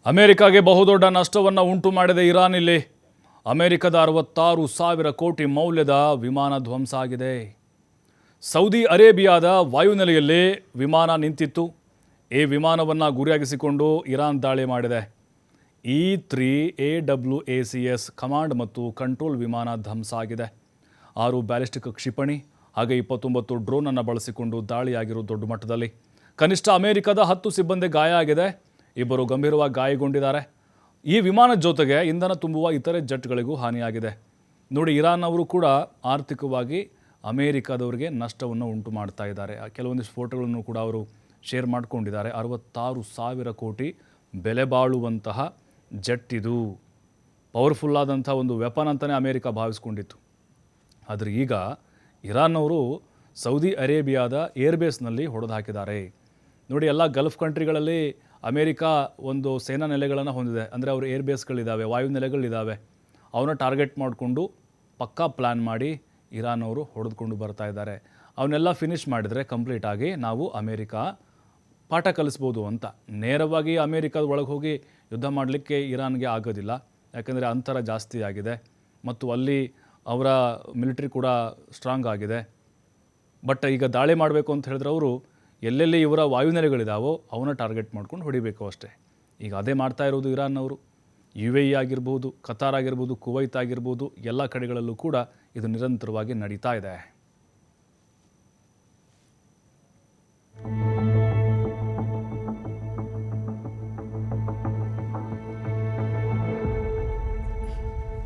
ಅಮೆರಿಕಾಗೆ ಬಹುದೊಡ್ಡ ನಷ್ಟವನ್ನು ಉಂಟು ಮಾಡಿದೆ ಇರಾನ್. ಇಲ್ಲಿ ಅಮೆರಿಕದ 66,000 ಕೋಟಿ ಮೌಲ್ಯದ ವಿಮಾನ ಧ್ವಂಸ ಆಗಿದೆ. ಸೌದಿ ಅರೇಬಿಯಾದ ವಾಯುನೆಲೆಯಲ್ಲಿ ವಿಮಾನ ನಿಂತಿತ್ತು. ಈ ವಿಮಾನವನ್ನು ಗುರಿಯಾಗಿಸಿಕೊಂಡು ಇರಾನ್ ದಾಳಿ ಮಾಡಿದೆ. E-3 AWACS ಕಮಾಂಡ್ ಮತ್ತು ಕಂಟ್ರೋಲ್ ವಿಮಾನ ಧ್ವಂಸ ಆಗಿದೆ. 6 ಬ್ಯಾಲಿಸ್ಟಿಕ್ ಕ್ಷಿಪಣಿ ಹಾಗೆ 29 ಡ್ರೋನನ್ನು ಬಳಸಿಕೊಂಡು ದಾಳಿಯಾಗಿರೋ ದೊಡ್ಡ ಮಟ್ಟದಲ್ಲಿ. ಕನಿಷ್ಠ ಅಮೆರಿಕದ 10 ಸಿಬ್ಬಂದಿ ಗಾಯ ಆಗಿದೆ. 2 ಗಂಭೀರವಾಗಿ ಗಾಯಗೊಂಡಿದ್ದಾರೆ. ಈ ವಿಮಾನದ ಜೊತೆಗೆ ಇಂಧನ ತುಂಬುವ ಇತರೆ ಜೆಟ್ಗಳಿಗೂ ಹಾನಿಯಾಗಿದೆ. ನೋಡಿ, ಇರಾನ್ ಅವರು ಕೂಡ ಆರ್ಥಿಕವಾಗಿ ಅಮೇರಿಕಾದವರಿಗೆ ನಷ್ಟವನ್ನು ಉಂಟು ಮಾಡ್ತಾ ಇದ್ದಾರೆ. ಕೆಲವೊಂದಿಷ್ಟು ಫೋಟೋಗಳನ್ನು ಕೂಡ ಅವರು ಶೇರ್ ಮಾಡಿಕೊಂಡಿದ್ದಾರೆ. 66,000 ಕೋಟಿ ಬೆಲೆ ಬಾಳುವಂತಹ ಜೆಟ್ ಇದು. ಪವರ್ಫುಲ್ ಆದಂಥ ಒಂದು ವೆಪನ್ ಅಂತಲೇ ಅಮೇರಿಕ ಭಾವಿಸ್ಕೊಂಡಿತ್ತು. ಆದರೆ ಈಗ ಇರಾನ್ ಅವರು ಸೌದಿ ಅರೇಬಿಯಾದ ಏರ್ಬೇಸ್ನಲ್ಲಿ ಹೊಡೆದು ಹಾಕಿದ್ದಾರೆ. ನೋಡಿ, ಎಲ್ಲ ಗಲ್ಫ್ ಕಂಟ್ರಿಗಳಲ್ಲಿ ಅಮೇರಿಕಾ ಒಂದು ಸೇನಾ ನೆಲೆಗಳನ್ನು ಹೊಂದಿದೆ. ಅಂದರೆ ಅವರು ಏರ್ಬೇಸ್ಗಳಿದ್ದಾವೆ, ವಾಯುನೆಲೆಗಳಿದ್ದಾವೆ. ಅವನ್ನ ಟಾರ್ಗೆಟ್ ಮಾಡಿಕೊಂಡು ಪಕ್ಕಾ ಪ್ಲ್ಯಾನ್ ಮಾಡಿ ಇರಾನ್ ಅವರು ಹೊಡೆದುಕೊಂಡು ಬರ್ತಾ ಇದ್ದಾರೆ. ಅವನ್ನೆಲ್ಲ ಫಿನಿಷ್ ಮಾಡಿದರೆ ಕಂಪ್ಲೀಟಾಗಿ ನಾವು ಅಮೇರಿಕಾ ಪಾಠ ಕಲಿಸ್ಬೋದು ಅಂತ. ನೇರವಾಗಿ ಅಮೇರಿಕಾದ ಒಳಗೆ ಹೋಗಿ ಯುದ್ಧ ಮಾಡಲಿಕ್ಕೆ ಇರಾನ್ಗೆ ಆಗೋದಿಲ್ಲ. ಯಾಕಂದರೆ ಅಂತರ ಜಾಸ್ತಿ ಆಗಿದೆ ಮತ್ತು ಅಲ್ಲಿ ಅವರ ಮಿಲಿಟ್ರಿ ಕೂಡ ಸ್ಟ್ರಾಂಗ್ ಆಗಿದೆ. ಬಟ್ ಈಗ ದಾಳಿ ಮಾಡಬೇಕು ಅಂತ ಹೇಳಿದ್ರೆ ಅವರು ಎಲ್ಲೆಲ್ಲಿ ಇವರ ವಾಯುನೆಲೆಗಳಿದಾವೋ ಅವನ್ನ ಟಾರ್ಗೆಟ್ ಮಾಡ್ಕೊಂಡು ಹೊಡಿಬೇಕು ಅಷ್ಟೇ. ಈಗ ಅದೇ ಮಾಡ್ತಾ ಇರೋದು ಇರಾನ್ ಅವರು. UAE ಆಗಿರ್ಬೋದು, ಕತಾರ್ ಆಗಿರ್ಬೋದು, ಕುವೈತ್ ಆಗಿರ್ಬೋದು, ಎಲ್ಲ ಕಡೆಗಳಲ್ಲೂ ಕೂಡ ಇದು ನಿರಂತರವಾಗಿ ನಡೀತಾ ಇದೆ.